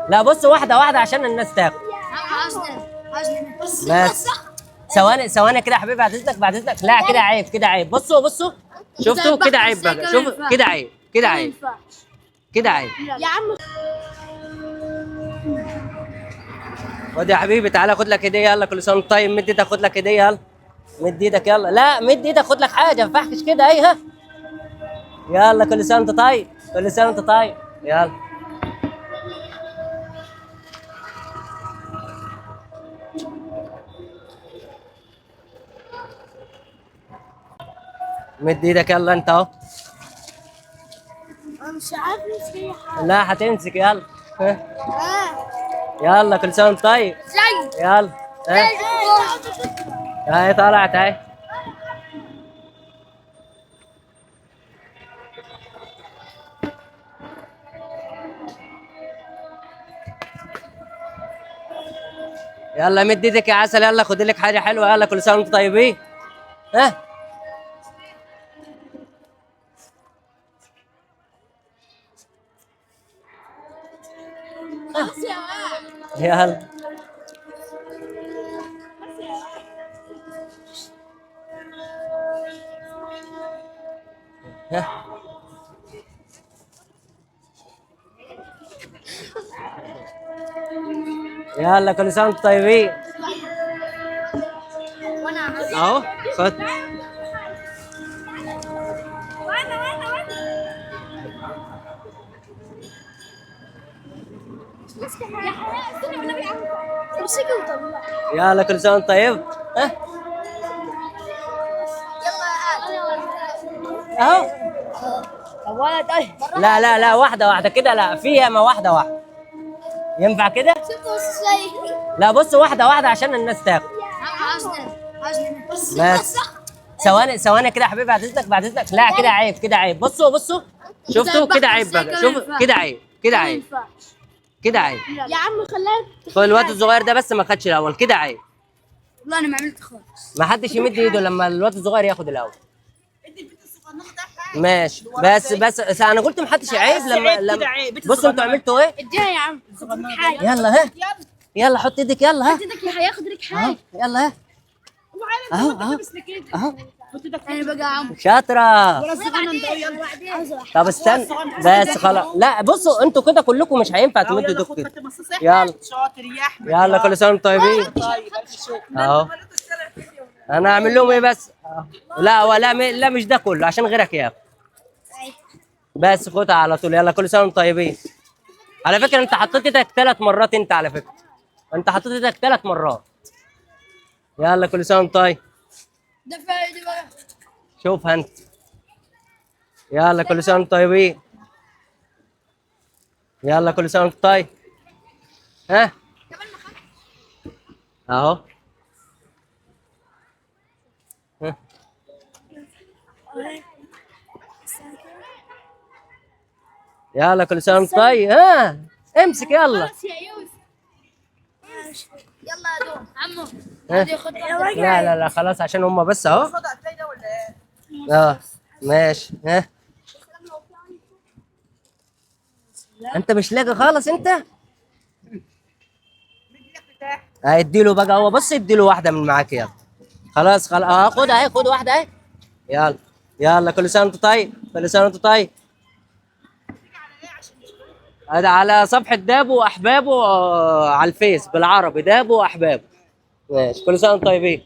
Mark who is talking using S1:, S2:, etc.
S1: لا بص، واحده واحده عشان الناس تاخد. بس ثواني ثواني كده يا حبيبي، بعد اذنك بعد اذنك. لا كده عيب، كده عيب. بصوا بصوا، شفتوا كده عيب بقى. شوف كده عيب، كده عيب، كده عيب.
S2: يا عم
S1: خد يا حبيبي، تعالى خد لك هديه. يلا كل سنه وانت طيب. مد ايدك خد لك هديه. يلا مد ايدك. يلا لا مد ايدك خد لك حاجه، ما ينفعش كده. اي ها، يلا كل سنه وانت طيب، كل سنه وانت طيب. يلا مد ايدك. يلا انت اهو.
S2: انا مش عارف في حاجه.
S1: لا هتمسك. يلا ها. يلا كل سنه وانت طيب.
S2: زي
S1: يلا ها. اهي طلعت اهي. يلا مد ايدك يا عسل. يلا خد لك حاجه حلوه. يلا كل سنه وانتم طيبين. ها يلا. ها يلا كل سنه وانتم طيبين. اهو خد.
S2: يا حياة استنى والنبي يا عم. امسكي وطلعي.
S1: يلا كل سنه وانت طيب. ها اهو.
S2: ولد اي
S1: لا لا لا، واحده واحده كده. لا فيها، ما واحده واحده ينفع كده. لا بص، واحده واحده عشان الناس تاخد. بس ثواني ثواني كده يا حبيبي، بعد اذنك بعد اذنك. لا كده عيب، كده عيب. بصوا بصوا، شفتوا كده عيب بقى. شوف كده عيب، كده عيب، كده عيب.
S2: يا عم خليها.
S1: خد الواد الصغير ده بس ما خدش الاول. كده عيب.
S2: والله انا ما عملت خالص.
S1: ما حدش يمد ايده لما الواد الصغير ياخد الاول. ماشي بس انا قلت ما حدش عيب. لما بصوا انتوا عملتوا ايه.
S2: اديها يا عم. حاجه.
S1: يلا ها، يلا حط ايدك. يلا ها،
S2: ايدك يا هياخد لك
S1: اهو.
S2: حاجه.
S1: يلا ها اهو اهو اهو.
S2: انا بقى يا عم.
S1: شاطرة.
S2: يلا.
S1: طب استنى بس خلاص. لا بصوا انتوا كده كلكم مش هينفع تمدوا ايدكم كده. يلا
S3: شاطر يا احمد.
S1: يلا كل سنة وانتم طيبين.
S3: طيب الف شكر.
S1: اهو. انا اعمل لهم ايه بس. لا ولا لا مش ده كله عشان غيرك ياخد. بس خدها على طول. يلا كل سنة وانتم طيبين. على فكرة انت حطيت ايدك 3 مرات. انت على فكرة انت حطيت ايدك 3 مرات. يلا كل سنة وانتم طيب.
S2: ده فايدة بقى.
S1: شوفها انت. يلا كل سنة وانتم طيبين. يلا كل سنة وانتم طيب. ها اهو. ها. يلا كل سنة وانتم طيب. ها امسك. يلا
S2: خلاص يا يوسف. يلا يا دوم عمو.
S1: ها.
S2: هدي خد واحدة.
S1: لا لا لا خلاص، عشان هم بس اهو.
S3: خد هتلاقي ده ولا ايه؟
S1: اه ماشي. ها انت مش لاقي خالص انت. اديله بقى هو. بص اديله واحده من معاك. يلا خلاص خلاص. خد اهي، خد واحده اهي. يلا يلا كل سنه وانت طيب، كل سنه وانت طيب. هذا على صفحه دابو واحبابه على الفيس بالعربي. دابو واحبابه. ماشي كل سنه وانتم طيبين.